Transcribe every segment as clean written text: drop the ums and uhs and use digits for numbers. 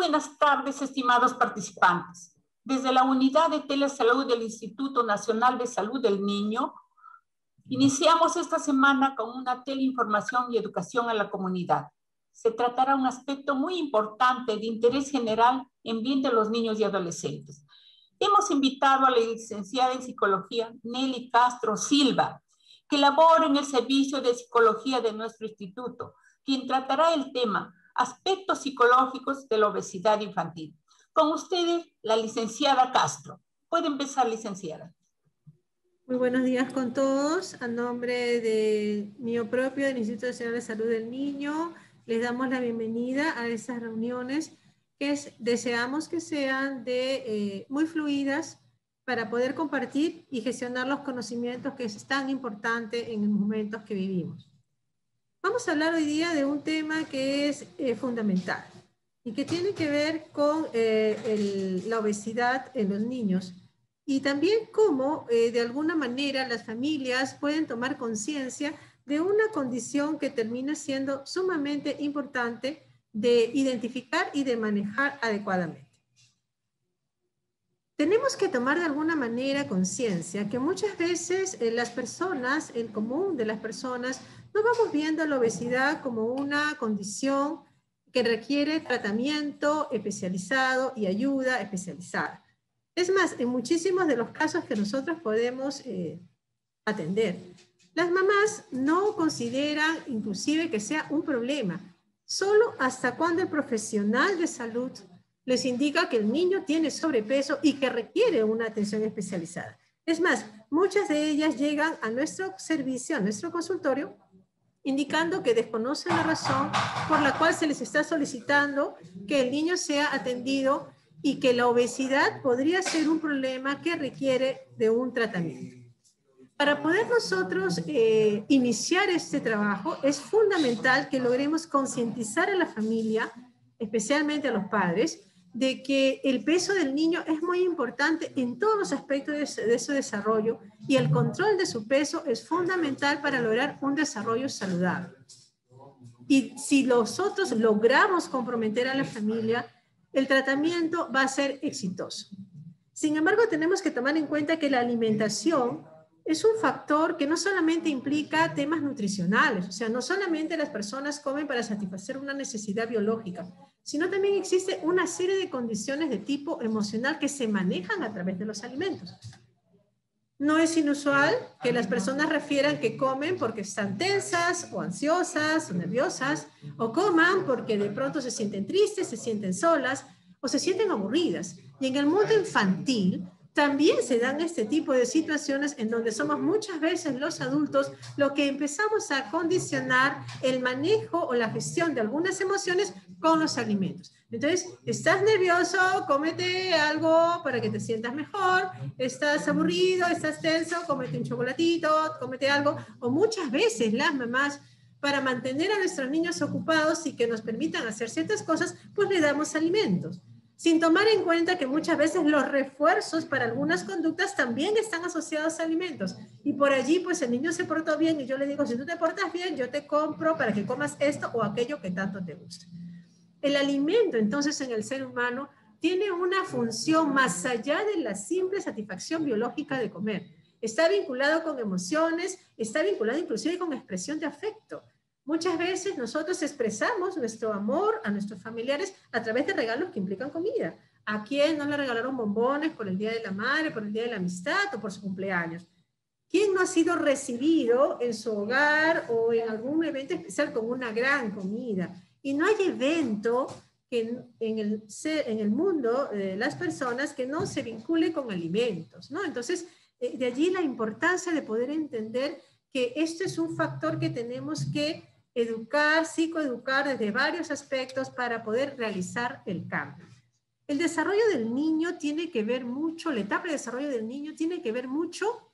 buenas tardes, estimados participantes. Desde la Unidad de Telesalud del Instituto Nacional de Salud del Niño, iniciamos esta semana con una teleinformación y educación a la comunidad. Se tratará un aspecto muy importante de interés general en bien de los niños y adolescentes. Hemos invitado a la licenciada en Psicología Nelly Castro Silva, que labora en el Servicio de Psicología de nuestro instituto, quien tratará el tema aspectos psicológicos de la obesidad infantil. Con ustedes, la licenciada Castro. Puede empezar, licenciada. Muy buenos días con todos. A nombre de mío propio del Instituto Nacional de Salud del Niño, les damos la bienvenida a estas reuniones que deseamos que sean muy fluidas para poder compartir y gestionar los conocimientos que es tan importante en los momentos que vivimos. Vamos a hablar hoy día de un tema que es fundamental y que tiene que ver con la obesidad en los niños y también cómo de alguna manera las familias pueden tomar conciencia de una condición que termina siendo sumamente importante de identificar y de manejar adecuadamente. Tenemos que tomar de alguna manera conciencia que muchas veces las personas, el común de las personas, no vamos viendo la obesidad como una condición que requiere tratamiento especializado y ayuda especializada. Es más, en muchísimos de los casos que nosotros podemos atender, las mamás no consideran inclusive que sea un problema, solo hasta cuando el profesional de salud les indica que el niño tiene sobrepeso y que requiere una atención especializada. Es más, muchas de ellas llegan a nuestro servicio, a nuestro consultorio, indicando que desconocen la razón por la cual se les está solicitando que el niño sea atendido y que la obesidad podría ser un problema que requiere de un tratamiento. Para poder nosotros iniciar este trabajo, es fundamental que logremos concientizar a la familia, especialmente a los padres, de que el peso del niño es muy importante en todos los aspectos de su desarrollo y el control de su peso es fundamental para lograr un desarrollo saludable. Y si nosotros logramos comprometer a la familia, el tratamiento va a ser exitoso. Sin embargo, tenemos que tomar en cuenta que la alimentación es un factor que no solamente implica temas nutricionales, o sea, no solamente las personas comen para satisfacer una necesidad biológica, sino también existe una serie de condiciones de tipo emocional que se manejan a través de los alimentos. No es inusual que las personas refieran que comen porque están tensas o ansiosas o nerviosas, o coman porque de pronto se sienten tristes, se sienten solas o se sienten aburridas. Y en el mundo infantil también se dan este tipo de situaciones en donde somos muchas veces los adultos los que empezamos a condicionar el manejo o la gestión de algunas emociones con los alimentos. Entonces, estás nervioso, cómete algo para que te sientas mejor, estás aburrido, estás tenso, cómete un chocolatito, cómete algo, o muchas veces las mamás, para mantener a nuestros niños ocupados y que nos permitan hacer ciertas cosas, pues le damos alimentos, sin tomar en cuenta que muchas veces los refuerzos para algunas conductas también están asociados a alimentos. Y por allí, pues el niño se portó bien y yo le digo, si tú te portas bien, yo te compro para que comas esto o aquello que tanto te gusta. El alimento, entonces, en el ser humano tiene una función más allá de la simple satisfacción biológica de comer. Está vinculado con emociones, está vinculado inclusive con expresión de afecto. Muchas veces nosotros expresamos nuestro amor a nuestros familiares a través de regalos que implican comida. ¿A quién no le regalaron bombones por el Día de la Madre, por el Día de la Amistad o por su cumpleaños? ¿Quién no ha sido recibido en su hogar o en algún evento especial con una gran comida? Y no hay evento que en el mundo de las personas que no se vincule con alimentos, ¿no? Entonces, de allí la importancia de poder entender que esto es un factor que tenemos que educar, psicoeducar desde varios aspectos para poder realizar el cambio. El desarrollo del niño tiene que ver mucho, la etapa de desarrollo del niño tiene que ver mucho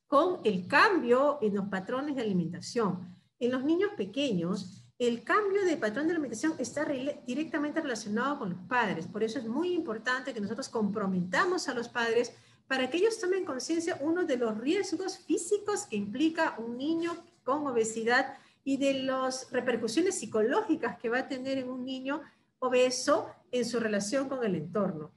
con el cambio en los patrones de alimentación. En los niños pequeños, el cambio de patrón de alimentación está directamente relacionado con los padres. Por eso es muy importante que nosotros comprometamos a los padres para que ellos tomen conciencia uno de los riesgos físicos que implica un niño con obesidad y de las repercusiones psicológicas que va a tener en un niño obeso en su relación con el entorno.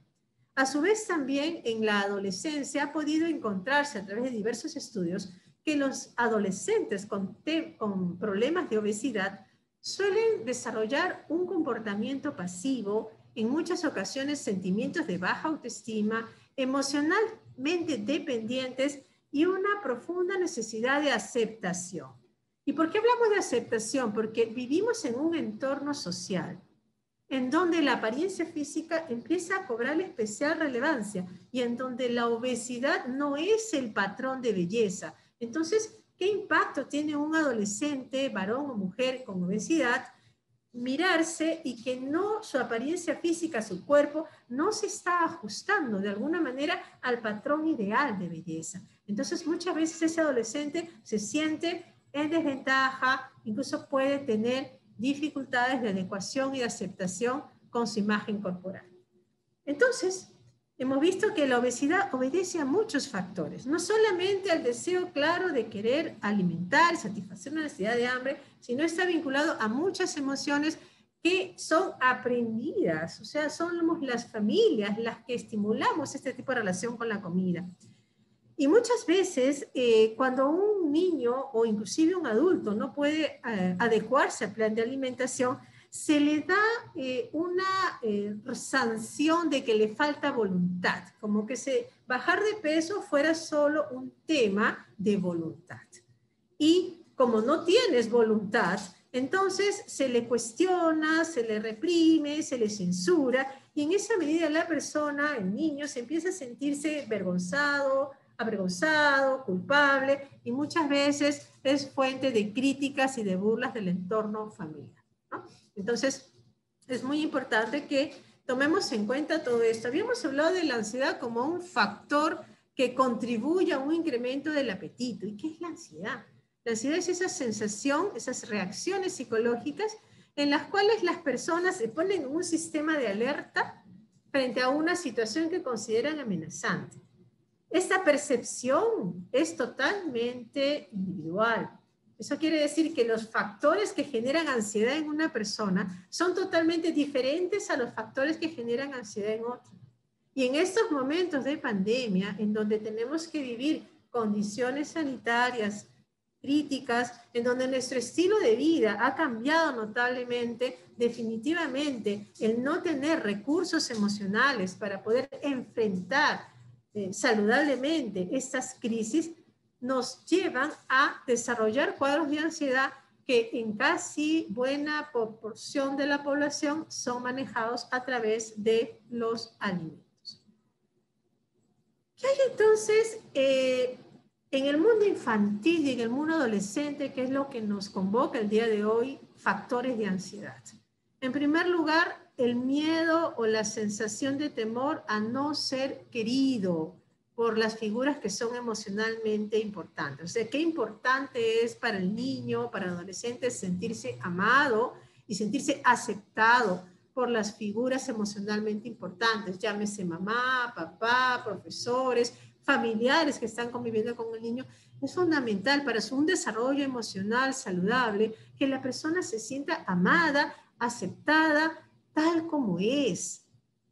A su vez, también en la adolescencia ha podido encontrarse a través de diversos estudios que los adolescentes con problemas de obesidad suelen desarrollar un comportamiento pasivo, en muchas ocasiones sentimientos de baja autoestima, emocionalmente dependientes y una profunda necesidad de aceptación. ¿Y por qué hablamos de aceptación? Porque vivimos en un entorno social en donde la apariencia física empieza a cobrar especial relevancia y en donde la obesidad no es el patrón de belleza. Entonces, ¿qué impacto tiene un adolescente, varón o mujer con obesidad? Mirarse y que no, su apariencia física, su cuerpo, no se está ajustando de alguna manera al patrón ideal de belleza. Entonces, muchas veces ese adolescente se siente en desventaja, incluso puede tener dificultades de adecuación y de aceptación con su imagen corporal. Entonces, hemos visto que la obesidad obedece a muchos factores, no solamente al deseo claro de querer alimentar y satisfacer una necesidad de hambre, sino está vinculado a muchas emociones que son aprendidas, o sea, somos las familias las que estimulamos este tipo de relación con la comida. Y muchas veces, cuando un niño o inclusive un adulto no puede adecuarse al plan de alimentación, se le da una sanción de que le falta voluntad, como que bajar de peso fuera solo un tema de voluntad. Y como no tienes voluntad, entonces se le cuestiona, se le reprime, se le censura, y en esa medida la persona, el niño, se empieza a sentirse avergonzado, culpable, y muchas veces es fuente de críticas y de burlas del entorno familiar, ¿no? Entonces, es muy importante que tomemos en cuenta todo esto. Habíamos hablado de la ansiedad como un factor que contribuye a un incremento del apetito. ¿Y qué es la ansiedad? La ansiedad es esa sensación, esas reacciones psicológicas en las cuales las personas se ponen en un sistema de alerta frente a una situación que consideran amenazante. Esta percepción es totalmente individual. Eso quiere decir que los factores que generan ansiedad en una persona son totalmente diferentes a los factores que generan ansiedad en otra. Y en estos momentos de pandemia, en donde tenemos que vivir condiciones sanitarias críticas, en donde nuestro estilo de vida ha cambiado notablemente, definitivamente el no tener recursos emocionales para poder enfrentar saludablemente estas crisis nos llevan a desarrollar cuadros de ansiedad que en casi buena proporción de la población son manejados a través de los alimentos. ¿Qué hay entonces en el mundo infantil y en el mundo adolescente? ¿Qué es lo que nos convoca el día de hoy? Factores de ansiedad. En primer lugar, el miedo o la sensación de temor a no ser querido por las figuras que son emocionalmente importantes. O sea, qué importante es para el niño, para el adolescente, sentirse amado y sentirse aceptado por las figuras emocionalmente importantes, llámese mamá, papá, profesores, familiares que están conviviendo con el niño. Es fundamental para un desarrollo emocional saludable que la persona se sienta amada, aceptada, tal como es.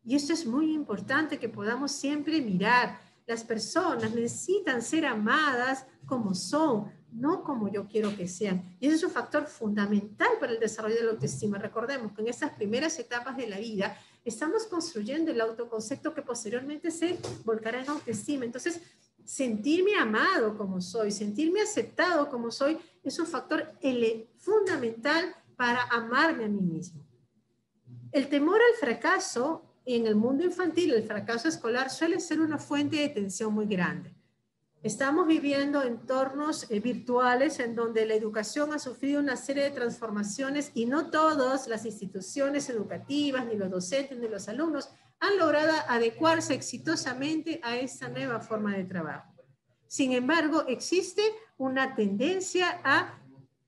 Y esto es muy importante que podamos siempre mirar. Las personas necesitan ser amadas como son, no como yo quiero que sean. Y ese es un factor fundamental para el desarrollo de la autoestima. Recordemos que en estas primeras etapas de la vida estamos construyendo el autoconcepto que posteriormente se volcará en autoestima. Entonces, sentirme amado como soy, sentirme aceptado como soy, es un factor fundamental para amarme a mí mismo. El temor al fracaso en el mundo infantil, el fracaso escolar, suele ser una fuente de tensión muy grande. Estamos viviendo entornos virtuales en donde la educación ha sufrido una serie de transformaciones y no todas las instituciones educativas, ni los docentes, ni los alumnos han logrado adecuarse exitosamente a esta nueva forma de trabajo. Sin embargo, existe una tendencia a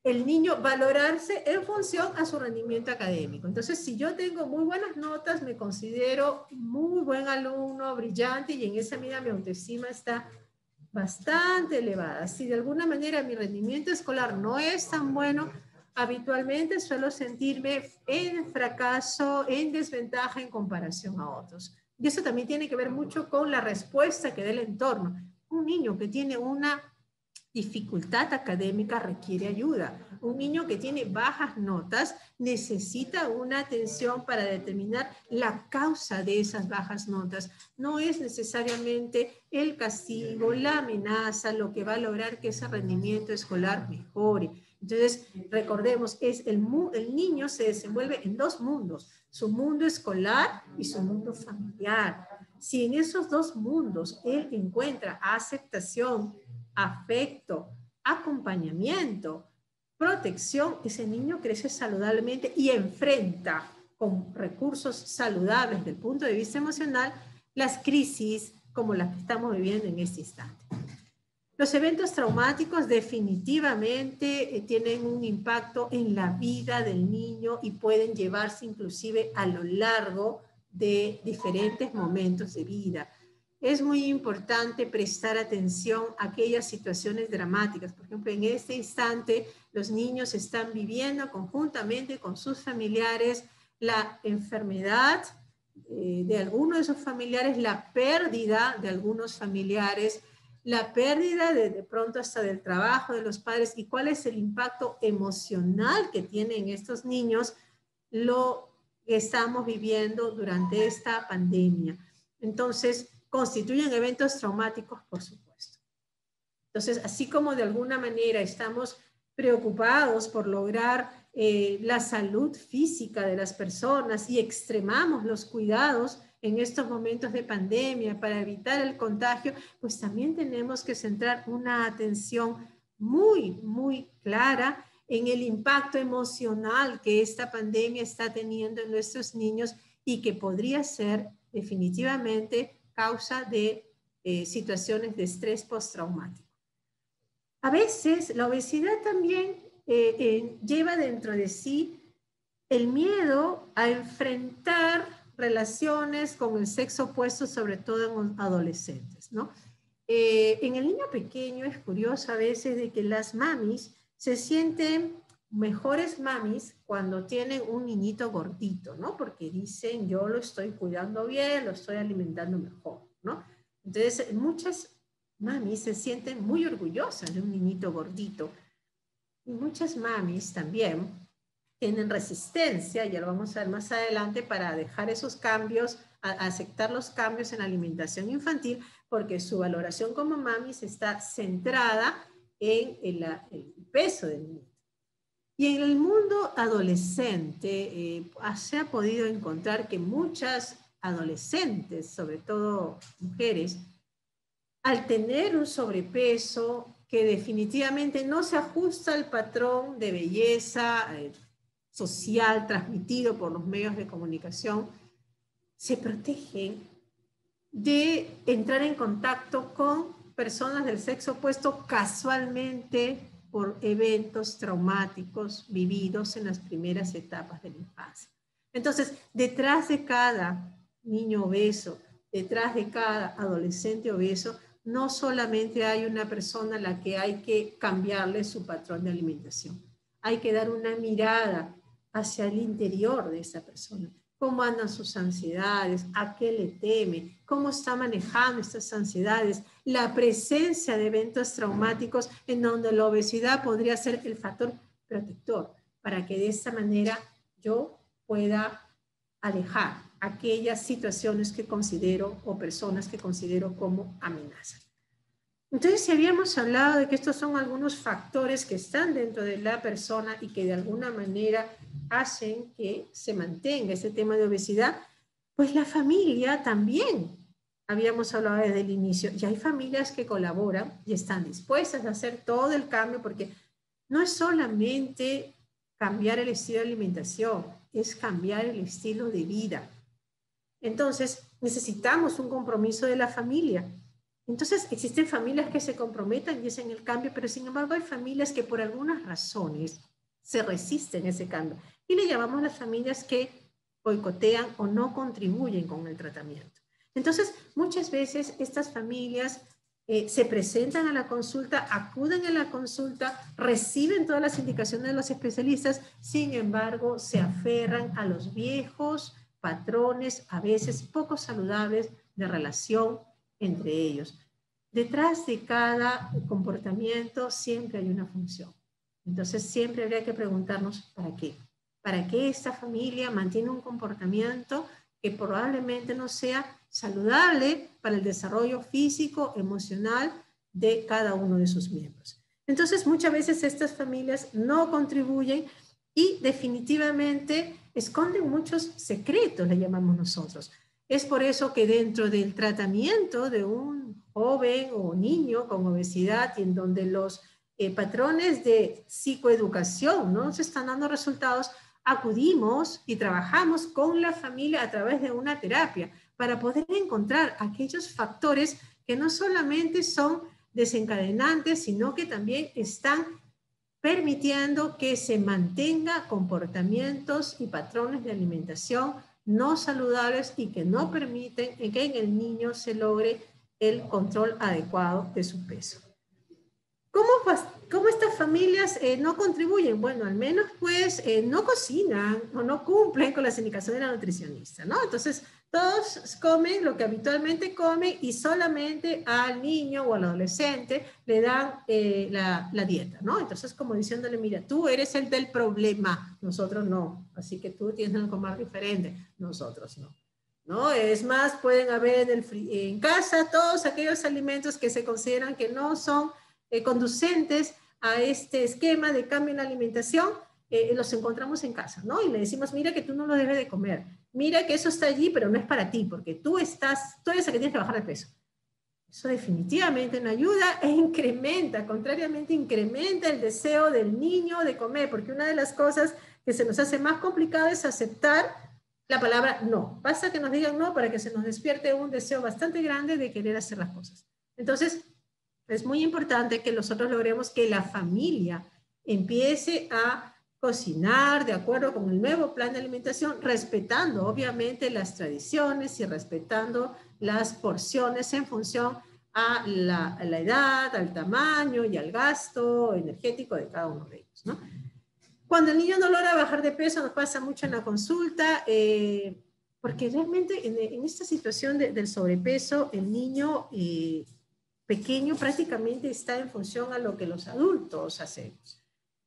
el niño valorarse en función a su rendimiento académico. Entonces, si yo tengo muy buenas notas, me considero muy buen alumno, brillante, y en esa medida mi autoestima está bastante elevada. Si de alguna manera mi rendimiento escolar no es tan bueno, habitualmente suelo sentirme en fracaso, en desventaja en comparación a otros. Y eso también tiene que ver mucho con la respuesta que da el entorno. Un niño que tiene una dificultad académica requiere ayuda. Un niño que tiene bajas notas necesita una atención para determinar la causa de esas bajas notas. No es necesariamente el castigo, la amenaza, lo que va a lograr que ese rendimiento escolar mejore. Entonces, recordemos, el niño se desenvuelve en dos mundos, su mundo escolar y su mundo familiar. Si en esos dos mundos él encuentra aceptación, afecto, acompañamiento, protección, ese niño crece saludablemente y enfrenta con recursos saludables desde el punto de vista emocional las crisis como las que estamos viviendo en este instante. Los eventos traumáticos definitivamente tienen un impacto en la vida del niño y pueden llevarse inclusive a lo largo de diferentes momentos de vida. Es muy importante prestar atención a aquellas situaciones dramáticas. Por ejemplo, en este instante, los niños están viviendo conjuntamente con sus familiares la enfermedad de algunos de sus familiares, la pérdida de algunos familiares, la pérdida de pronto hasta del trabajo de los padres y cuál es el impacto emocional que tienen estos niños, lo que estamos viviendo durante esta pandemia. Entonces, constituyen eventos traumáticos, por supuesto. Entonces, así como de alguna manera estamos preocupados por lograr la salud física de las personas y extremamos los cuidados en estos momentos de pandemia para evitar el contagio, pues también tenemos que centrar una atención muy, muy clara en el impacto emocional que esta pandemia está teniendo en nuestros niños y que podría ser definitivamente causa de situaciones de estrés postraumático. A veces la obesidad también lleva dentro de sí el miedo a enfrentar relaciones con el sexo opuesto, sobre todo en adolescentes, ¿no? En el niño pequeño es curioso a veces de que las mamis se sienten mejores mamis cuando tienen un niñito gordito, ¿no? Porque dicen, yo lo estoy cuidando bien, lo estoy alimentando mejor, ¿no? Entonces, muchas mamis se sienten muy orgullosas de un niñito gordito. Y muchas mamis también tienen resistencia, ya lo vamos a ver más adelante, para dejar esos cambios, aceptar los cambios en la alimentación infantil, porque su valoración como mamis está centrada en el peso del niño. Y en el mundo adolescente se ha podido encontrar que muchas adolescentes, sobre todo mujeres, al tener un sobrepeso que definitivamente no se ajusta al patrón de belleza social transmitido por los medios de comunicación, se protegen de entrar en contacto con personas del sexo opuesto casualmente por eventos traumáticos vividos en las primeras etapas de la infancia. Entonces, detrás de cada niño obeso, detrás de cada adolescente obeso, no solamente hay una persona a la que hay que cambiarle su patrón de alimentación. Hay que dar una mirada hacia el interior de esa persona. ¿Cómo andan sus ansiedades? ¿A qué le teme? ¿Cómo está manejando estas ansiedades? La presencia de eventos traumáticos en donde la obesidad podría ser el factor protector para que de esta manera yo pueda alejar aquellas situaciones que considero o personas que considero como amenazas. Entonces, si habíamos hablado de que estos son algunos factores que están dentro de la persona y que de alguna manera hacen que se mantenga ese tema de obesidad, pues la familia también, habíamos hablado desde el inicio, y hay familias que colaboran y están dispuestas a hacer todo el cambio, porque no es solamente cambiar el estilo de alimentación, es cambiar el estilo de vida. Entonces, necesitamos un compromiso de la familia. Entonces, existen familias que se comprometen y hacen el cambio, pero sin embargo hay familias que por algunas razones se resisten a ese cambio. Y le llamamos las familias que boicotean o no contribuyen con el tratamiento. Entonces, muchas veces estas familias se presentan a la consulta, acuden a la consulta, reciben todas las indicaciones de los especialistas, sin embargo, se aferran a los viejos patrones, a veces poco saludables, de relación entre ellos. Detrás de cada comportamiento siempre hay una función. Entonces, siempre habría que preguntarnos, ¿para qué? ¿Para qué esta familia mantiene un comportamiento que probablemente no sea saludable para el desarrollo físico, emocional de cada uno de sus miembros? Entonces, muchas veces estas familias no contribuyen y definitivamente esconden muchos secretos, le llamamos nosotros. Es por eso que dentro del tratamiento de un joven o niño con obesidad, y en donde los patrones de psicoeducación no se están dando resultados, acudimos y trabajamos con la familia a través de una terapia para poder encontrar aquellos factores que no solamente son desencadenantes, sino que también están permitiendo que se mantenga comportamientos y patrones de alimentación no saludables y que no permiten que en el niño se logre el control adecuado de su peso. ¿Cómo estas familias no contribuyen? Bueno, al menos pues no cocinan o no cumplen con las indicaciones de la nutricionista, ¿no? Entonces, todos comen lo que habitualmente comen y solamente al niño o al adolescente le dan la dieta, ¿no? Entonces, como diciéndole, mira, tú eres el del problema, nosotros no. Así que tú tienes que comer diferente, nosotros no. ¿No? Es más, pueden haber en casa todos aquellos alimentos que se consideran que no son conducentes a este esquema de cambio en la alimentación, los encontramos en casa, ¿no? Y le decimos, mira que tú no lo debes de comer, mira que eso está allí, pero no es para ti, porque tú eres el que tienes que bajar de peso. Eso definitivamente no ayuda e incrementa, contrariamente incrementa el deseo del niño de comer, porque una de las cosas que se nos hace más complicado es aceptar la palabra no. Basta que nos digan no para que se nos despierte un deseo bastante grande de querer hacer las cosas. Entonces, es muy importante que nosotros logremos que la familia empiece a cocinar de acuerdo con el nuevo plan de alimentación, respetando obviamente las tradiciones y respetando las porciones en función a la edad, al tamaño y al gasto energético de cada uno de ellos, ¿no? Cuando el niño no logra bajar de peso, nos pasa mucho en la consulta, porque realmente en esta situación del sobrepeso, el niño pequeño prácticamente está en función a lo que los adultos hacemos.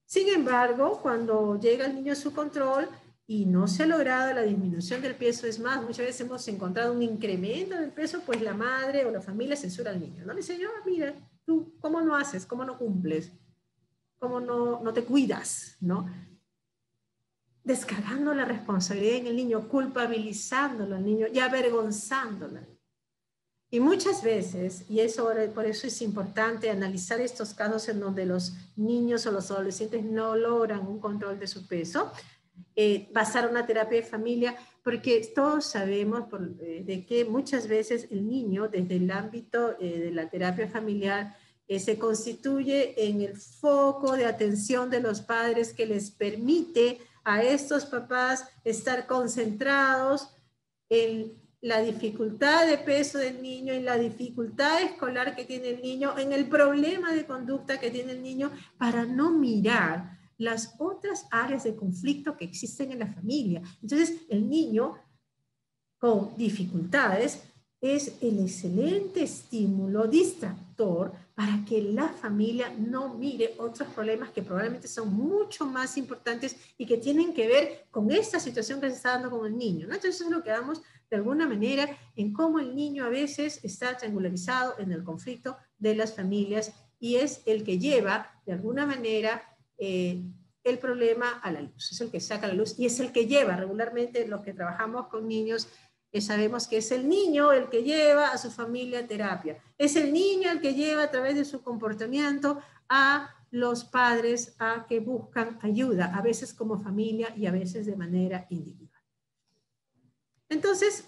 Sin embargo, cuando llega el niño a su control y no se ha logrado la disminución del peso, es más, muchas veces hemos encontrado un incremento del peso, pues la madre o la familia censura al niño, ¿no? Le dice, mira, tú, ¿cómo no haces? ¿Cómo no cumples? ¿Cómo no te cuidas? ¿No? Descargando la responsabilidad en el niño, culpabilizándolo al niño y avergonzándolo. Y muchas veces, y por eso es importante analizar estos casos en donde los niños o los adolescentes no logran un control de su peso, pasar una terapia de familia, porque todos sabemos de que muchas veces el niño, desde el ámbito de la terapia familiar, se constituye en el foco de atención de los padres que les permite a estos papás estar concentrados en la dificultad de peso del niño, en la dificultad escolar que tiene el niño, en el problema de conducta que tiene el niño, para no mirar las otras áreas de conflicto que existen en la familia. Entonces, el niño con dificultades es el excelente estímulo distractor para que la familia no mire otros problemas que probablemente son mucho más importantes y que tienen que ver con esta situación que se está dando con el niño, ¿no? Entonces, eso es lo que damos de alguna manera en cómo el niño a veces está triangularizado en el conflicto de las familias y es el que lleva de alguna manera el problema a la luz, es el que saca a la luz y es el que lleva regularmente los que trabajamos con niños. Sabemos que es el niño el que lleva a su familia a terapia, es el niño el que lleva a través de su comportamiento a los padres a que buscan ayuda, a veces como familia y a veces de manera individual. Entonces,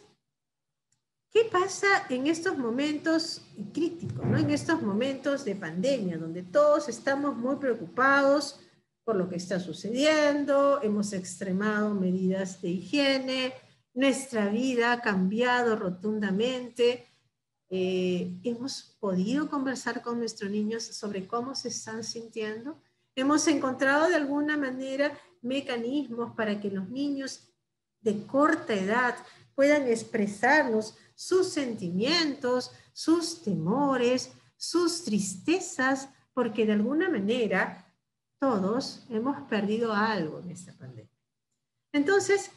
¿qué pasa en estos momentos críticos, ¿no? En estos momentos de pandemia, donde todos estamos muy preocupados por lo que está sucediendo, hemos extremado medidas de higiene, nuestra vida ha cambiado rotundamente. Hemos podido conversar con nuestros niños sobre cómo se están sintiendo. Hemos encontrado de alguna manera mecanismos para que los niños de corta edad puedan expresarnos sus sentimientos, sus temores, sus tristezas, porque de alguna manera todos hemos perdido algo en esta pandemia. Entonces,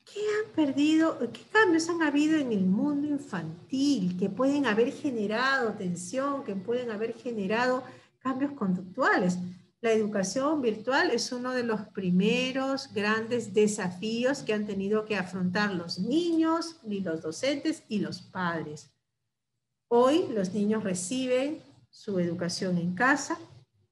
¿qué han perdido? ¿Qué cambios han habido en el mundo infantil que pueden haber generado tensión, que pueden haber generado cambios conductuales? La educación virtual es uno de los primeros grandes desafíos que han tenido que afrontar los niños, y los docentes y los padres. Hoy los niños reciben su educación en casa,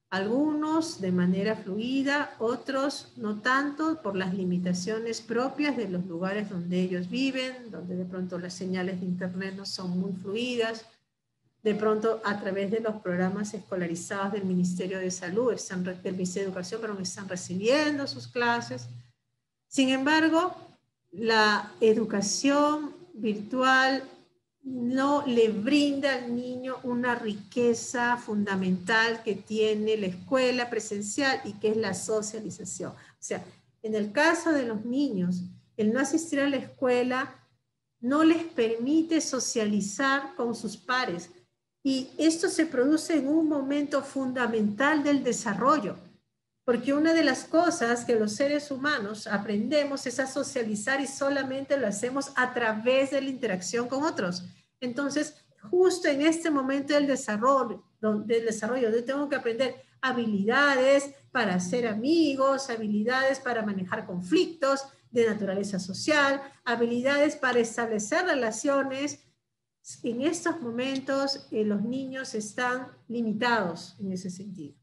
algunos de manera fluida, otros no tanto por las limitaciones propias de los lugares donde ellos viven, donde de pronto las señales de internet no son muy fluidas. De pronto, a través de los programas escolarizados del Ministerio de Salud, del Ministerio de Educación, pero están recibiendo sus clases. Sin embargo, la educación virtual no le brinda al niño una riqueza fundamental que tiene la escuela presencial y que es la socialización. O sea, en el caso de los niños, el no asistir a la escuela no les permite socializar con sus pares. Y esto se produce en un momento fundamental del desarrollo, porque una de las cosas que los seres humanos aprendemos es a socializar y solamente lo hacemos a través de la interacción con otros. Entonces, justo en este momento del desarrollo donde tengo que aprender habilidades para ser amigos, habilidades para manejar conflictos de naturaleza social, habilidades para establecer relaciones. En estos momentos los niños están limitados en ese sentido.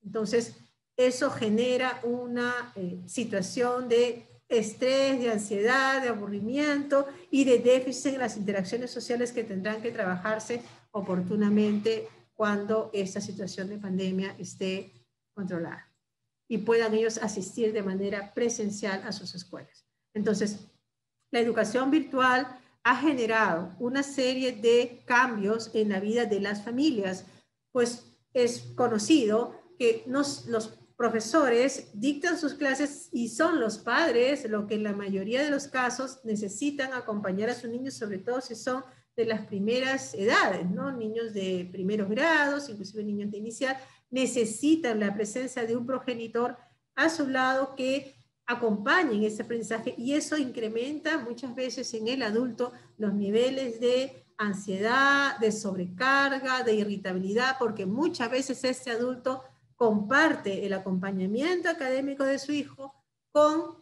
Entonces, eso genera una situación de estrés, de ansiedad, de aburrimiento y de déficit en las interacciones sociales que tendrán que trabajarse oportunamente cuando esta situación de pandemia esté controlada y puedan ellos asistir de manera presencial a sus escuelas. Entonces, la educación virtual ha generado una serie de cambios en la vida de las familias, pues es conocido que los profesores dictan sus clases y son los padres los que en la mayoría de los casos necesitan acompañar a sus niños, sobre todo si son de las primeras edades, ¿no? Niños de primeros grados, inclusive niños de inicial, necesitan la presencia de un progenitor a su lado que acompañen ese aprendizaje y eso incrementa muchas veces en el adulto los niveles de ansiedad, de sobrecarga, de irritabilidad, porque muchas veces este adulto comparte el acompañamiento académico de su hijo con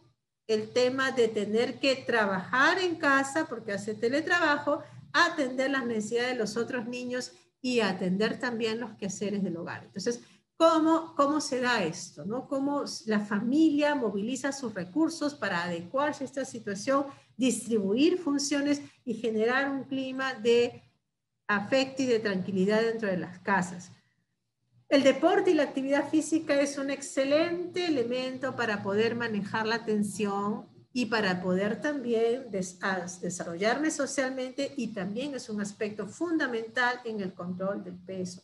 el tema de tener que trabajar en casa porque hace teletrabajo, atender las necesidades de los otros niños y atender también los quehaceres del hogar. Entonces, ¿cómo se da esto, ¿no? Cómo la familia moviliza sus recursos para adecuarse a esta situación, distribuir funciones y generar un clima de afecto y de tranquilidad dentro de las casas. El deporte y la actividad física es un excelente elemento para poder manejar la tensión y para poder también desarrollarme socialmente y también es un aspecto fundamental en el control del peso.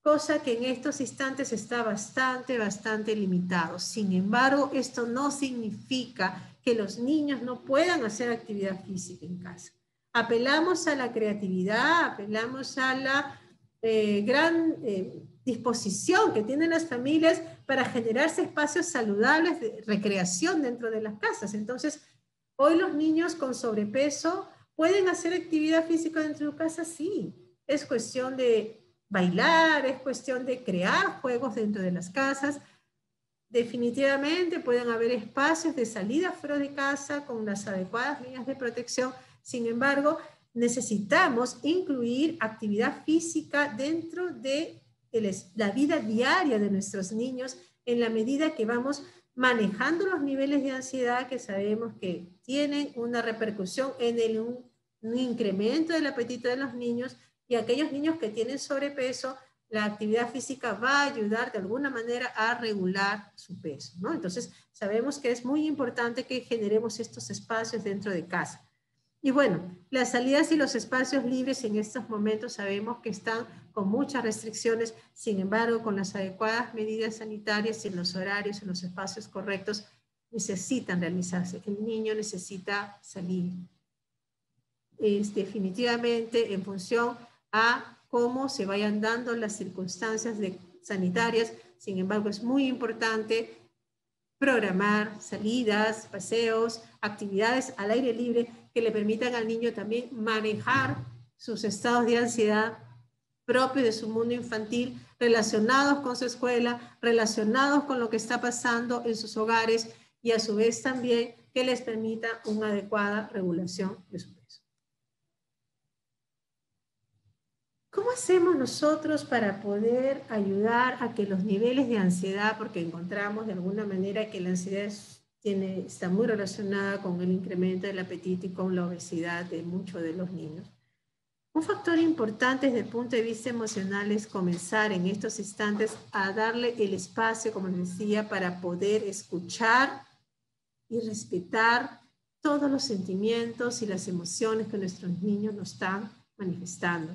Cosa que en estos instantes está bastante limitado. Sin embargo, esto no significa que los niños no puedan hacer actividad física en casa. Apelamos a la creatividad, apelamos a la gran disposición que tienen las familias para generarse espacios saludables de recreación dentro de las casas. Entonces, hoy los niños con sobrepeso pueden hacer actividad física dentro de su casa, sí. Es cuestión de bailar, es cuestión de crear juegos dentro de las casas. Definitivamente pueden haber espacios de salida fuera de casa con las adecuadas líneas de protección. Sin embargo, necesitamos incluir actividad física dentro de la vida diaria de nuestros niños en la medida que vamos manejando los niveles de ansiedad que sabemos que tienen una repercusión en un incremento del apetito de los niños y aquellos niños que tienen sobrepeso, la actividad física va a ayudar de alguna manera a regular su peso, ¿no? Entonces, sabemos que es muy importante que generemos estos espacios dentro de casa. Y bueno, las salidas y los espacios libres en estos momentos sabemos que están con muchas restricciones, sin embargo, con las adecuadas medidas sanitarias y en los horarios, en los espacios correctos, necesitan realizarse. El niño necesita salir. Es definitivamente en función a cómo se vayan dando las circunstancias sanitarias. Sin embargo, es muy importante programar salidas, paseos, actividades al aire libre que le permitan al niño también manejar sus estados de ansiedad propios de su mundo infantil, relacionados con su escuela, relacionados con lo que está pasando en sus hogares y a su vez también que les permita una adecuada regulación de su peso. ¿Cómo hacemos nosotros para poder ayudar a que los niveles de ansiedad, porque encontramos de alguna manera que la ansiedad está muy relacionada con el incremento del apetito y con la obesidad de muchos de los niños? Un factor importante desde el punto de vista emocional es comenzar en estos instantes a darle el espacio, como les decía, para poder escuchar y respetar todos los sentimientos y las emociones que nuestros niños nos están manifestando.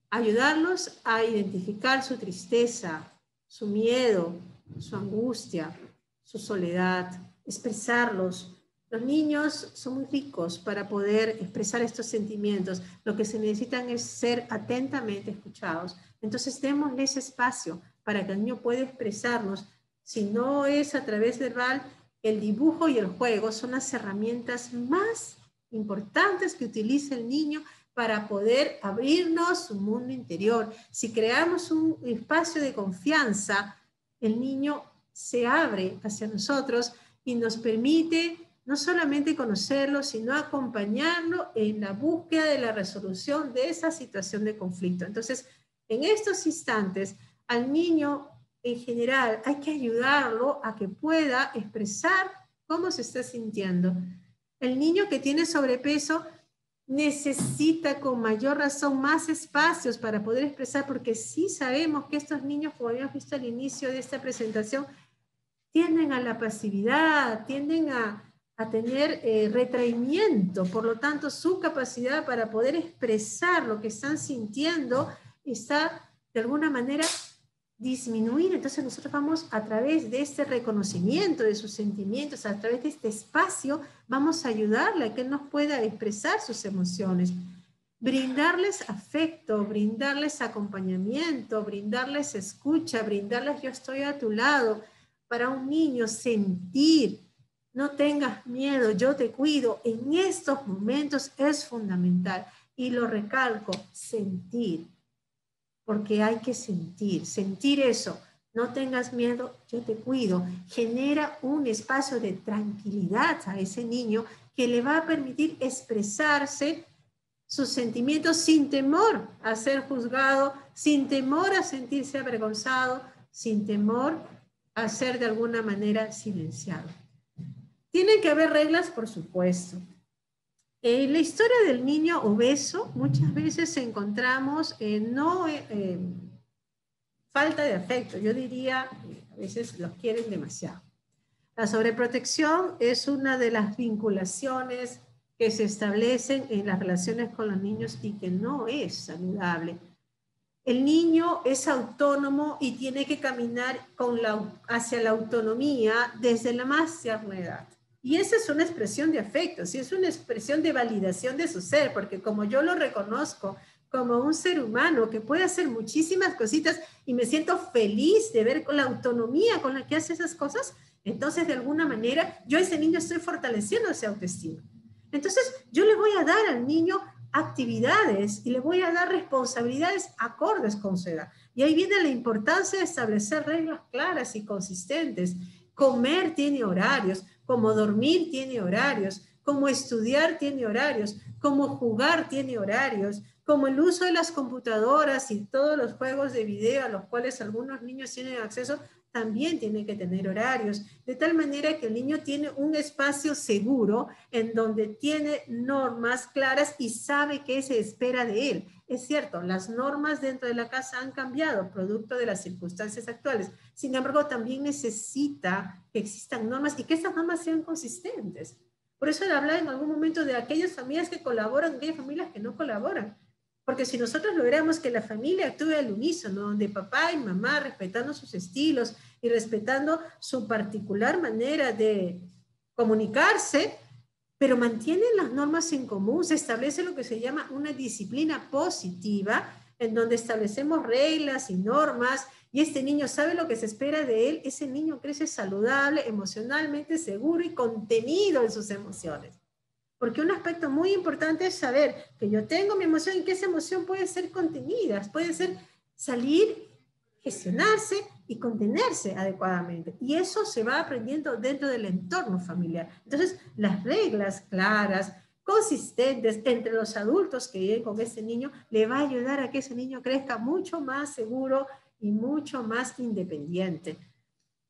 Ayudarlos a identificar su tristeza, su miedo, su angustia, su soledad, expresarlos. Los niños son muy ricos para poder expresar estos sentimientos. Lo que se necesitan es ser atentamente escuchados. Entonces, démosle ese espacio para que el niño pueda expresarnos. Si no es a través verbal, el dibujo y el juego son las herramientas más importantes que utiliza el niño para poder abrirnos su mundo interior. Si creamos un espacio de confianza, el niño se abre hacia nosotros y nos permite no solamente conocerlo, sino acompañarlo en la búsqueda de la resolución de esa situación de conflicto. Entonces, en estos instantes, al niño en general hay que ayudarlo a que pueda expresar cómo se está sintiendo. El niño que tiene sobrepeso necesita con mayor razón más espacios para poder expresar, porque sí sabemos que estos niños, como habíamos visto al inicio de esta presentación, tienden a la pasividad, tienden a tener retraimiento, por lo tanto su capacidad para poder expresar lo que están sintiendo está de alguna manera disminuida. Entonces nosotros vamos a través de este reconocimiento de sus sentimientos, a través de este espacio, vamos a ayudarle a que él nos pueda expresar sus emociones, brindarles afecto, brindarles acompañamiento, brindarles escucha, brindarles yo estoy a tu lado. Para un niño sentir, no tengas miedo, yo te cuido, en estos momentos es fundamental. Y lo recalco, sentir, porque hay que sentir eso. No tengas miedo, yo te cuido. Genera un espacio de tranquilidad a ese niño que le va a permitir expresarse sus sentimientos sin temor a ser juzgado, sin temor a sentirse avergonzado, sin temor a ser de alguna manera silenciado. Tienen que haber reglas, por supuesto. En la historia del niño obeso, muchas veces encontramos falta de afecto. Yo diría, a veces los quieren demasiado. La sobreprotección es una de las vinculaciones que se establecen en las relaciones con los niños y que no es saludable. El niño es autónomo y tiene que caminar hacia la autonomía desde la más tierna edad. Y esa es una expresión de afecto, ¿sí? Es una expresión de validación de su ser, porque como yo lo reconozco como un ser humano que puede hacer muchísimas cositas y me siento feliz de ver con la autonomía con la que hace esas cosas, entonces de alguna manera yo a ese niño estoy fortaleciendo esa autoestima. Entonces yo le voy a dar al niño actividades y le voy a dar responsabilidades acordes con su edad. Y ahí viene la importancia de establecer reglas claras y consistentes. Comer tiene horarios, como dormir tiene horarios, como estudiar tiene horarios, como jugar tiene horarios, como el uso de las computadoras y todos los juegos de video a los cuales algunos niños tienen acceso, también tiene que tener horarios, de tal manera que el niño tiene un espacio seguro en donde tiene normas claras y sabe qué se espera de él. Es cierto, las normas dentro de la casa han cambiado producto de las circunstancias actuales. Sin embargo, también necesita que existan normas y que esas normas sean consistentes. Por eso he hablado en algún momento de aquellas familias que colaboran, aquellas familias que no colaboran. Porque si nosotros logramos que la familia actúe al unísono, donde papá y mamá, respetando sus estilos y respetando su particular manera de comunicarse, pero mantienen las normas en común, se establece lo que se llama una disciplina positiva, en donde establecemos reglas y normas, y este niño sabe lo que se espera de él, ese niño crece saludable, emocionalmente seguro y contenido en sus emociones. Porque un aspecto muy importante es saber que yo tengo mi emoción y que esa emoción puede ser contenida, puede ser salir, gestionarse y contenerse adecuadamente. Y eso se va aprendiendo dentro del entorno familiar. Entonces, las reglas claras, consistentes entre los adultos que viven con ese niño, le va a ayudar a que ese niño crezca mucho más seguro y mucho más independiente.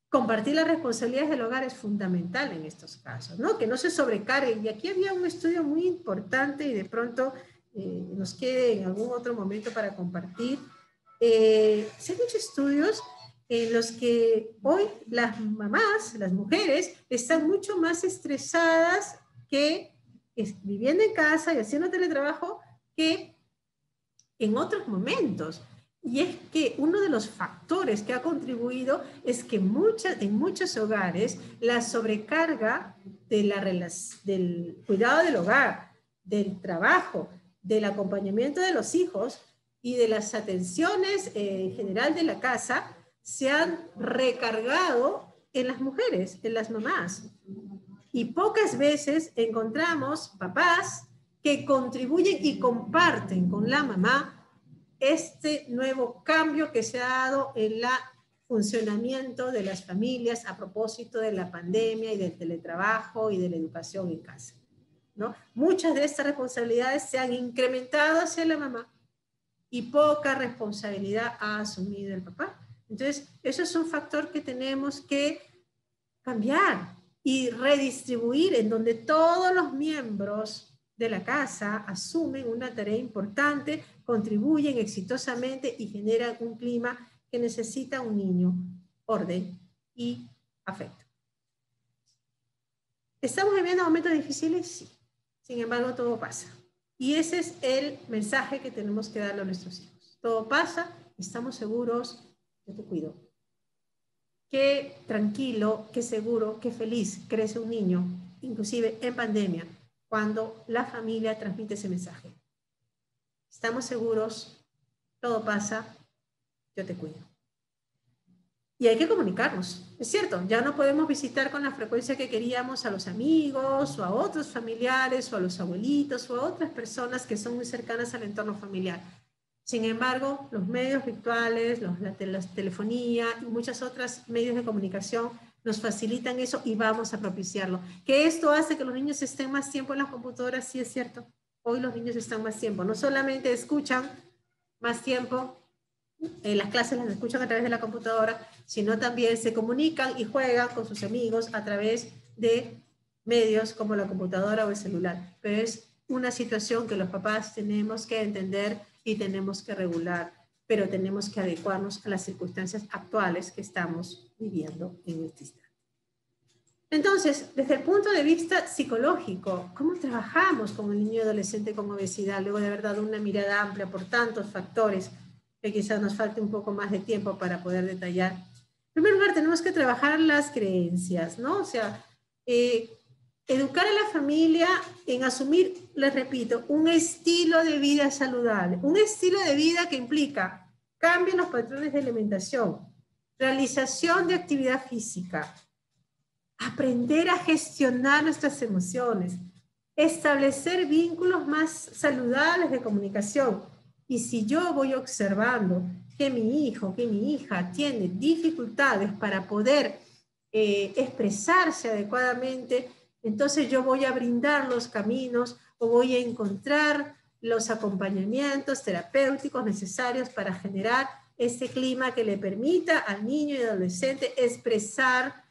Compartir las responsabilidades del hogar es fundamental en estos casos, ¿no? Que no se sobrecargue. Y aquí había un estudio muy importante y de pronto nos quede en algún otro momento para compartir. Se han hecho estudios en los que hoy las mamás, las mujeres, están mucho más estresadas que viviendo en casa y haciendo teletrabajo que en otros momentos. Y es que uno de los factores que ha contribuido es que en muchos hogares la sobrecarga del cuidado del hogar, del trabajo, del acompañamiento de los hijos y de las atenciones en general de la casa se han recargado en las mujeres, en las mamás. Y pocas veces encontramos papás que contribuyen y comparten con la mamá este nuevo cambio que se ha dado en el funcionamiento de las familias a propósito de la pandemia y del teletrabajo y de la educación en casa, ¿no? Muchas de estas responsabilidades se han incrementado hacia la mamá y poca responsabilidad ha asumido el papá. Entonces, eso es un factor que tenemos que cambiar y redistribuir en donde todos los miembros de la casa asumen una tarea importante, contribuyen exitosamente y generan un clima que necesita un niño: orden y afecto. ¿Estamos viviendo momentos difíciles? Sí. Sin embargo, todo pasa. Y ese es el mensaje que tenemos que darle a nuestros hijos. Todo pasa, estamos seguros, yo te cuido. Qué tranquilo, qué seguro, qué feliz crece un niño, inclusive en pandemia, cuando la familia transmite ese mensaje. Estamos seguros, todo pasa, yo te cuido. Y hay que comunicarnos, es cierto, ya no podemos visitar con la frecuencia que queríamos a los amigos o a otros familiares o a los abuelitos o a otras personas que son muy cercanas al entorno familiar. Sin embargo, los medios virtuales, la telefonía y muchos otros medios de comunicación nos facilitan eso y vamos a propiciarlo. Que esto hace que los niños estén más tiempo en las computadoras, sí es cierto. Hoy los niños están más tiempo, no solamente escuchan más tiempo, las clases las escuchan a través de la computadora, sino también se comunican y juegan con sus amigos a través de medios como la computadora o el celular. Pero es una situación que los papás tenemos que entender y tenemos que regular, pero tenemos que adecuarnos a las circunstancias actuales que estamos viviendo en este instante. Entonces, desde el punto de vista psicológico, ¿cómo trabajamos con el niño y adolescente con obesidad? Luego de haber dado una mirada amplia por tantos factores que quizás nos falte un poco más de tiempo para poder detallar. En primer lugar, tenemos que trabajar las creencias, ¿no? O sea, educar a la familia en asumir, les repito, un estilo de vida saludable, un estilo de vida que implica cambio en los patrones de alimentación, realización de actividad física, aprender a gestionar nuestras emociones, establecer vínculos más saludables de comunicación. Y si yo voy observando que mi hijo, que mi hija tiene dificultades para poder expresarse adecuadamente, entonces yo voy a brindar los caminos o voy a encontrar los acompañamientos terapéuticos necesarios para generar ese clima que le permita al niño y adolescente expresar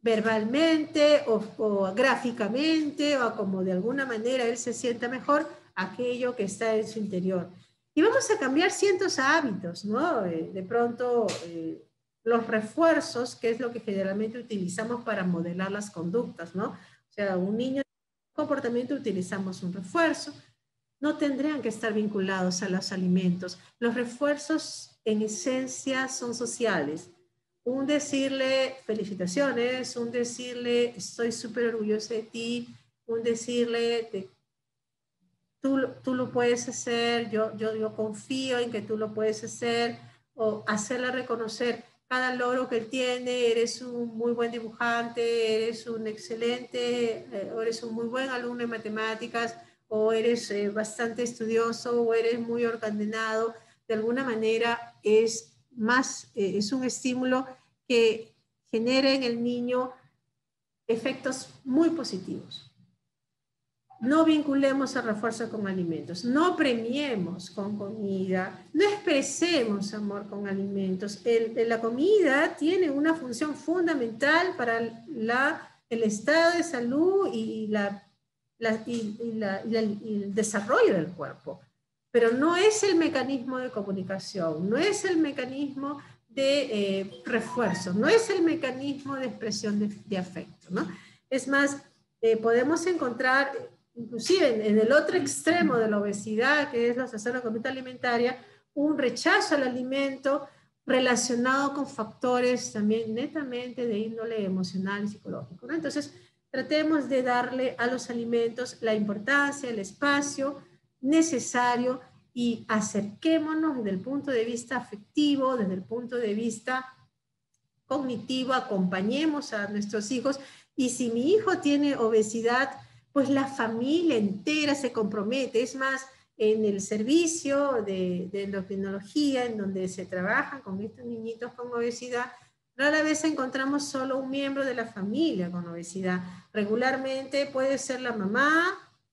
verbalmente o gráficamente o como de alguna manera él se sienta mejor aquello que está en su interior. Y vamos a cambiar cientos de hábitos, ¿no? De pronto, los refuerzos, que es lo que generalmente utilizamos para modelar las conductas, ¿no? O sea, un niño comportamiento utilizamos un refuerzo. No tendrían que estar vinculados a los alimentos. Los refuerzos en esencia son sociales. Un decirle felicitaciones, un decirle estoy súper orgulloso de ti, un decirle tú lo puedes hacer, yo confío en que tú lo puedes hacer, o hacerle reconocer cada logro que él tiene, eres un muy buen dibujante, eres un excelente, o eres un muy buen alumno de matemáticas, o eres bastante estudioso, o eres muy ordenado. De alguna manera es un estímulo que genera en el niño efectos muy positivos. No vinculemos el refuerzo con alimentos, no premiemos con comida, no expresemos amor con alimentos. La comida tiene una función fundamental para el estado de salud y el desarrollo del cuerpo, pero no es el mecanismo de comunicación, no es el mecanismo de refuerzo, no es el mecanismo de expresión de afecto, ¿no? Es más, podemos encontrar, inclusive en el otro extremo de la obesidad, que es la trastorno de conducta alimentaria, un rechazo al alimento relacionado con factores también netamente de índole emocional y psicológico, ¿no? Entonces, tratemos de darle a los alimentos la importancia, el espacio necesario y acerquémonos desde el punto de vista afectivo, desde el punto de vista cognitivo, acompañemos a nuestros hijos. Y si mi hijo tiene obesidad, pues la familia entera se compromete. Es más, en el servicio de endocrinología, en donde se trabaja con estos niñitos con obesidad, rara vez encontramos solo un miembro de la familia con obesidad. Regularmente puede ser la mamá,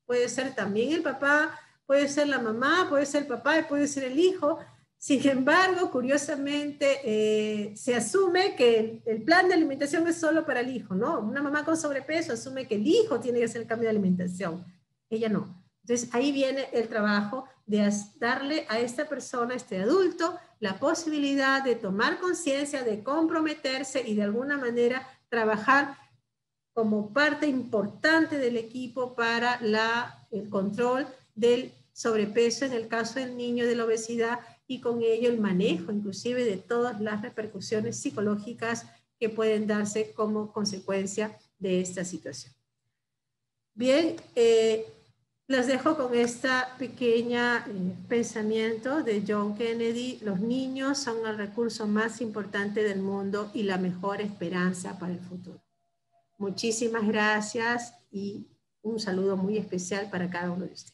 puede ser también el papá, puede ser la mamá, puede ser el papá y puede ser el hijo. Sin embargo, curiosamente, se asume que el plan de alimentación es solo para el hijo, ¿no? Una mamá con sobrepeso asume que el hijo tiene que hacer el cambio de alimentación. Ella no. Entonces, ahí viene el trabajo de darle a esta persona, a este adulto, la posibilidad de tomar conciencia, de comprometerse y de alguna manera trabajar como parte importante del equipo para el control del sobrepeso, en el caso del niño, de la obesidad, y con ello el manejo inclusive de todas las repercusiones psicológicas que pueden darse como consecuencia de esta situación. Bien, los dejo con esta pequeña pensamiento de John Kennedy: los niños son el recurso más importante del mundo y la mejor esperanza para el futuro. Muchísimas gracias y un saludo muy especial para cada uno de ustedes.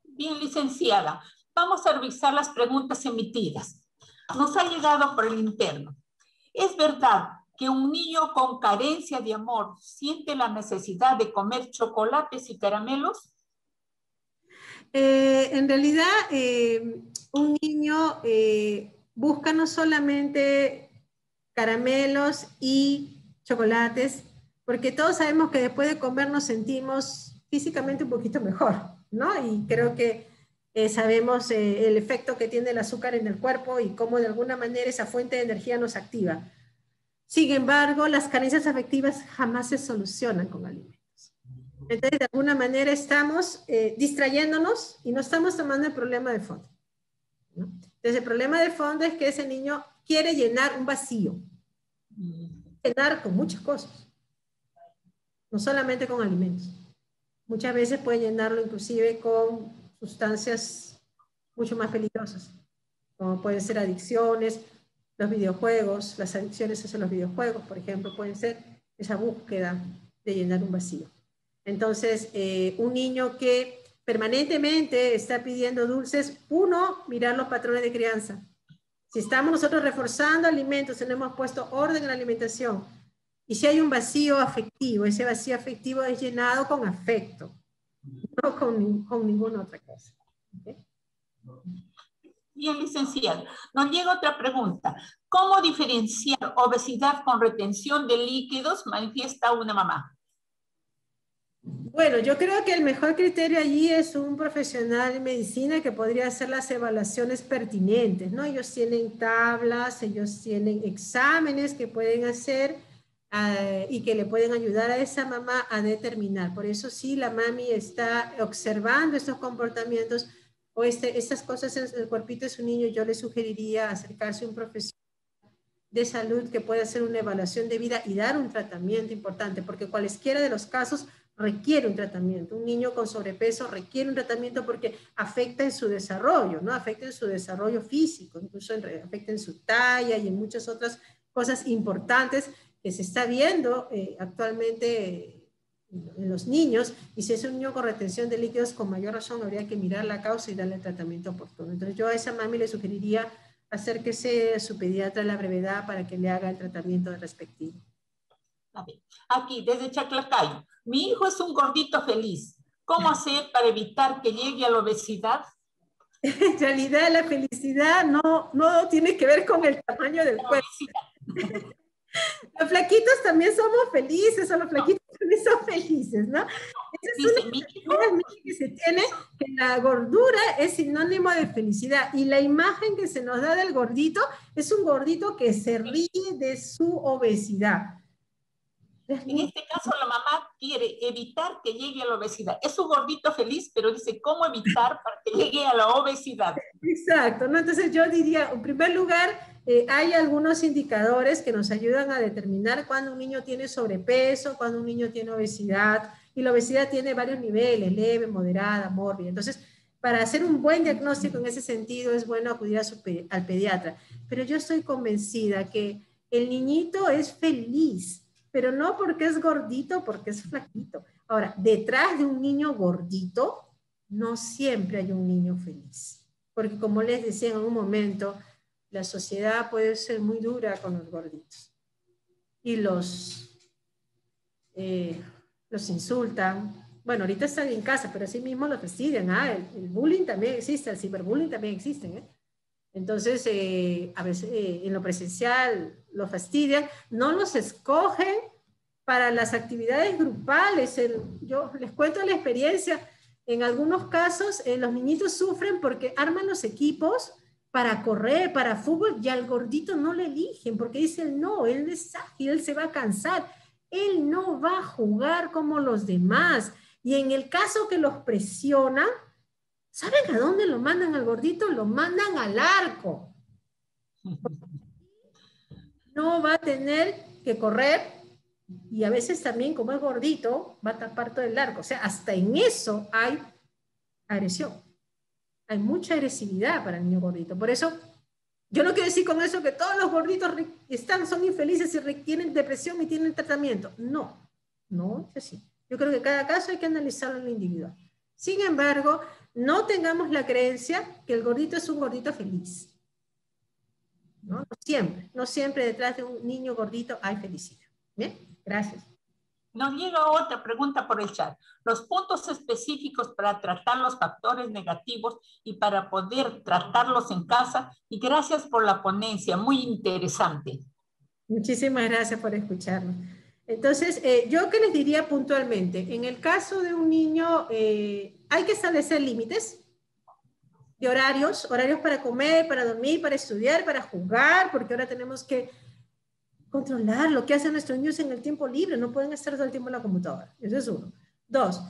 Bien, licenciada. Vamos a revisar las preguntas emitidas. Nos ha llegado por el interno. ¿Es verdad que un niño con carencia de amor siente la necesidad de comer chocolates y caramelos? En realidad, un niño busca no solamente caramelos y chocolates, porque todos sabemos que después de comer nos sentimos físicamente un poquito mejor, ¿no? Y creo que sabemos el efecto que tiene el azúcar en el cuerpo y cómo de alguna manera esa fuente de energía nos activa. Sin embargo, las carencias afectivas jamás se solucionan con alimentos. Entonces, de alguna manera estamos distrayéndonos y no estamos tomando el problema de fondo, ¿no? Entonces, el problema de fondo es que ese niño quiere llenar un vacío. Llenar con muchas cosas, no solamente con alimentos. Muchas veces puede llenarlo inclusive con sustancias mucho más peligrosas, como pueden ser adicciones, los videojuegos, las adicciones hacia los videojuegos, por ejemplo, pueden ser esa búsqueda de llenar un vacío. Entonces, un niño que permanentemente está pidiendo dulces, uno, mirar los patrones de crianza. Si estamos nosotros reforzando alimentos, hemos puesto orden en la alimentación, y si hay un vacío afectivo, ese vacío afectivo es llenado con afecto, no con ninguna otra cosa. ¿Okay? Bien, licenciado. Nos llega otra pregunta. ¿Cómo diferenciar obesidad con retención de líquidos? Manifiesta una mamá. Bueno, yo creo que el mejor criterio allí es un profesional de medicina que podría hacer las evaluaciones pertinentes, ¿no? Ellos tienen tablas, ellos tienen exámenes que pueden hacer y que le pueden ayudar a esa mamá a determinar. Por eso sí, la mami está observando estos comportamientos o estas cosas en el cuerpito de su niño, yo le sugeriría acercarse a un profesional de salud que pueda hacer una evaluación de vida y dar un tratamiento importante, porque cualesquiera de los casos requiere un tratamiento. Un niño con sobrepeso requiere un tratamiento porque afecta en su desarrollo, ¿no? Afecta en su desarrollo físico, incluso afecta en su talla y en muchas otras cosas importantes que se está viendo actualmente en los niños, y si es un niño con retención de líquidos, con mayor razón habría que mirar la causa y darle el tratamiento oportuno. Entonces yo a esa mami le sugeriría acérquese a su pediatra a la brevedad para que le haga el tratamiento respectivo. A ver, aquí, desde Chaclacayo, mi hijo es un gordito feliz. ¿Cómo hacer para evitar que llegue a la obesidad? En realidad la felicidad no tiene que ver con el tamaño del cuerpo. Los flaquitos también somos felices, o los flaquitos también son felices, ¿no? Esa es Dice, una idea que se tiene, que la gordura es sinónimo de felicidad, y la imagen que se nos da del gordito es un gordito que se ríe de su obesidad. En este caso, la mamá quiere evitar que llegue a la obesidad. Es un gordito feliz, pero dice, ¿cómo evitar para que llegue a la obesidad? Exacto, ¿no? Entonces yo diría, en primer lugar, hay algunos indicadores que nos ayudan a determinar cuándo un niño tiene sobrepeso, cuándo un niño tiene obesidad, y la obesidad tiene varios niveles, leve, moderada, mórbida. Entonces, para hacer un buen diagnóstico en ese sentido, es bueno acudir al pediatra. Pero yo estoy convencida que el niñito es feliz, pero no porque es gordito, porque es flaquito. Ahora, detrás de un niño gordito, no siempre hay un niño feliz. Porque como les decía en un momento, la sociedad puede ser muy dura con los gorditos. Y los insultan. Bueno, ahorita están en casa, pero así mismo los fastidian. El bullying también existe, el ciberbullying también existe, ¿eh? Entonces, a veces en lo presencial los fastidian, no los escogen para las actividades grupales. Yo les cuento la experiencia. En algunos casos, los niñitos sufren porque arman los equipos para correr, para fútbol, y al gordito no le eligen porque dicen, no, él es ágil, él se va a cansar, él no va a jugar como los demás. Y en el caso que los presionan, ¿saben a dónde lo mandan al gordito? Lo mandan al arco. No va a tener que correr, y a veces también, como es gordito, va a tapar todo el arco. O sea, hasta en eso hay agresión. Hay mucha agresividad para el niño gordito. Por eso, yo no quiero decir con eso que todos los gorditos son infelices y tienen depresión y tienen tratamiento. No, no es así. Yo creo que cada caso hay que analizarlo en lo individual. Sin embargo, no tengamos la creencia que el gordito es un gordito feliz. No, no siempre detrás de un niño gordito hay felicidad. Bien, gracias. Nos llega otra pregunta por el chat. Los puntos específicos para tratar los factores negativos y para poder tratarlos en casa. Y gracias por la ponencia, muy interesante. Muchísimas gracias por escucharnos. Entonces, yo qué les diría puntualmente, en el caso de un niño, hay que establecer límites de horarios para comer, para dormir, para estudiar, para jugar, porque ahora tenemos que controlar lo que hacen nuestros niños en el tiempo libre, no pueden estar todo el tiempo en la computadora. Eso es uno. Dos,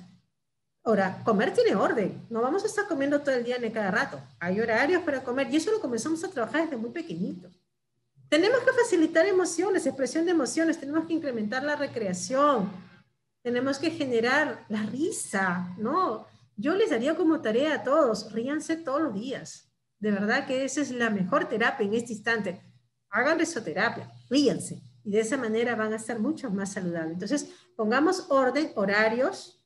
ahora, comer tiene orden, no vamos a estar comiendo todo el día ni cada rato. Hay horarios para comer, y eso lo comenzamos a trabajar desde muy pequeñitos. Tenemos que facilitar emociones, expresión de emociones, tenemos que incrementar la recreación, tenemos que generar la risa, ¿no? Yo les daría como tarea a todos, ríanse todos los días. De verdad que esa es la mejor terapia en este instante. Hagan risoterapia, ríanse, y de esa manera van a estar mucho más saludables. Entonces, pongamos orden, horarios,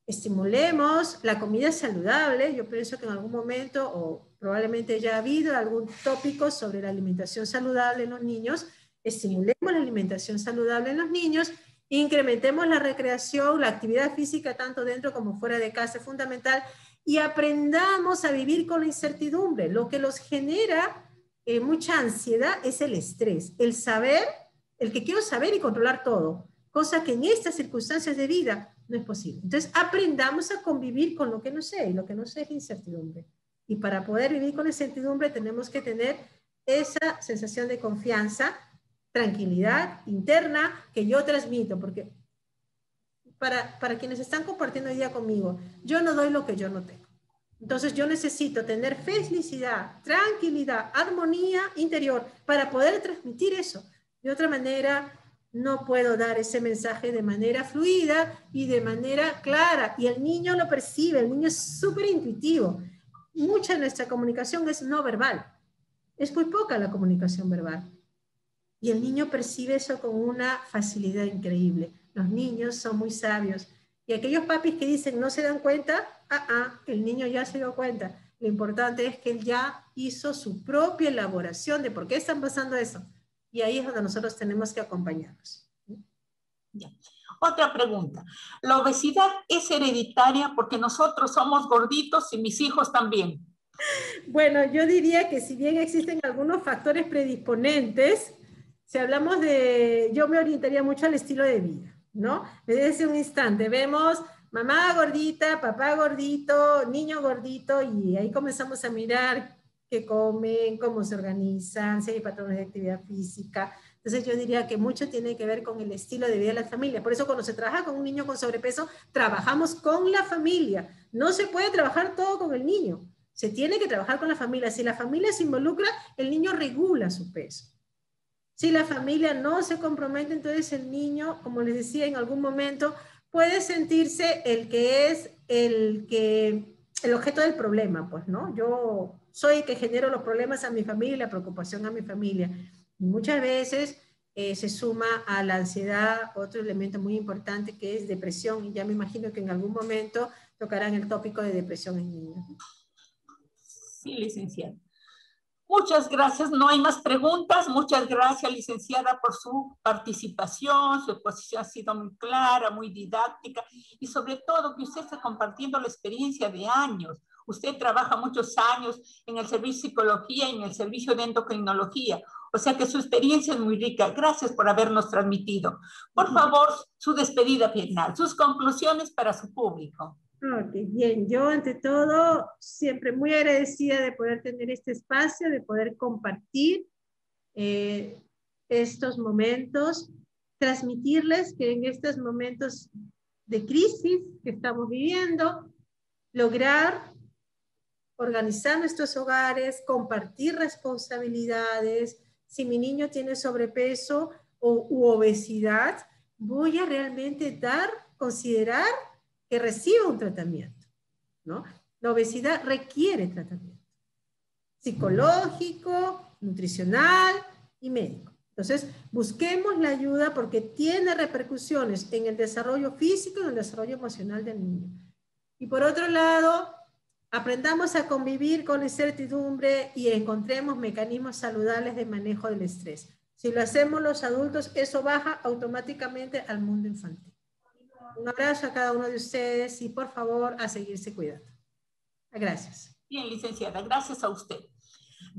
estimulemos la comida saludable. Yo pienso que en algún momento, o probablemente ya ha habido algún tópico sobre la alimentación saludable en los niños. Estimulemos la alimentación saludable en los niños, incrementemos la recreación, la actividad física tanto dentro como fuera de casa es fundamental, y aprendamos a vivir con la incertidumbre. Lo que los genera mucha ansiedad es el estrés, el saber, el que quiero saber y controlar todo, cosa que en estas circunstancias de vida no es posible. Entonces, aprendamos a convivir con lo que no sé, y lo que no sé es incertidumbre. Y para poder vivir con incertidumbre tenemos que tener esa sensación de confianza tranquilidad interna que yo transmito, porque para quienes están compartiendo hoy día conmigo, yo no doy lo que yo no tengo. Entonces yo necesito tener felicidad, tranquilidad, armonía interior para poder transmitir eso. De otra manera, no puedo dar ese mensaje de manera fluida y de manera clara. Y el niño lo percibe, el niño es súper intuitivo. Mucha de nuestra comunicación es no verbal. Es muy poca la comunicación verbal. Y el niño percibe eso con una facilidad increíble. Los niños son muy sabios. Y aquellos papis que dicen no se dan cuenta, el niño ya se dio cuenta. Lo importante es que él ya hizo su propia elaboración de por qué están pasando eso. Y ahí es donde nosotros tenemos que acompañarlos. Ya. Otra pregunta. ¿La obesidad es hereditaria porque nosotros somos gorditos y mis hijos también? Bueno, yo diría que si bien existen algunos factores predisponentes, si hablamos de, yo me orientaría mucho al estilo de vida, ¿no? Desde un instante vemos mamá gordita, papá gordito, niño gordito, y ahí comenzamos a mirar qué comen, cómo se organizan, si hay patrones de actividad física. Entonces yo diría que mucho tiene que ver con el estilo de vida de la familia. Por eso cuando se trabaja con un niño con sobrepeso, trabajamos con la familia. No se puede trabajar todo con el niño. Se tiene que trabajar con la familia. Si la familia se involucra, el niño regula su peso. Si la familia no se compromete, entonces el niño, como les decía en algún momento, puede sentirse el que es el objeto del problema, pues, ¿no? Yo soy el que genero los problemas a mi familia y la preocupación a mi familia. Y muchas veces se suma a la ansiedad otro elemento muy importante que es depresión, y ya me imagino que en algún momento tocarán el tópico de depresión en niños. Sí, licenciada. Muchas gracias. No hay más preguntas. Muchas gracias, licenciada, por su participación. Su exposición ha sido muy clara, muy didáctica y sobre todo que usted está compartiendo la experiencia de años. Usted trabaja muchos años en el servicio de psicología y en el servicio de endocrinología. O sea que su experiencia es muy rica. Gracias por habernos transmitido. Por favor, su despedida final, sus conclusiones para su público. Ok, bien, yo ante todo siempre muy agradecida de poder tener este espacio, de poder compartir estos momentos, transmitirles que en estos momentos de crisis que estamos viviendo, lograr organizar nuestros hogares, compartir responsabilidades. Si mi niño tiene sobrepeso u obesidad, voy a realmente considerar que reciba un tratamiento, ¿no? La obesidad requiere tratamiento psicológico, nutricional y médico. Entonces, busquemos la ayuda porque tiene repercusiones en el desarrollo físico y en el desarrollo emocional del niño. Y por otro lado, aprendamos a convivir con la incertidumbre y encontremos mecanismos saludables de manejo del estrés. Si lo hacemos los adultos, eso baja automáticamente al mundo infantil. Un abrazo a cada uno de ustedes y por favor a seguirse cuidando. Gracias. Bien, licenciada, gracias a usted.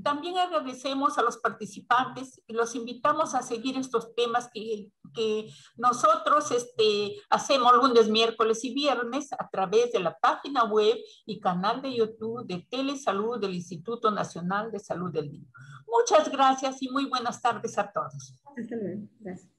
También agradecemos a los participantes y los invitamos a seguir estos temas que nosotros hacemos lunes, miércoles y viernes a través de la página web y canal de YouTube de Telesalud del Instituto Nacional de Salud del Niño. Muchas gracias y muy buenas tardes a todos. Hasta luego. Gracias.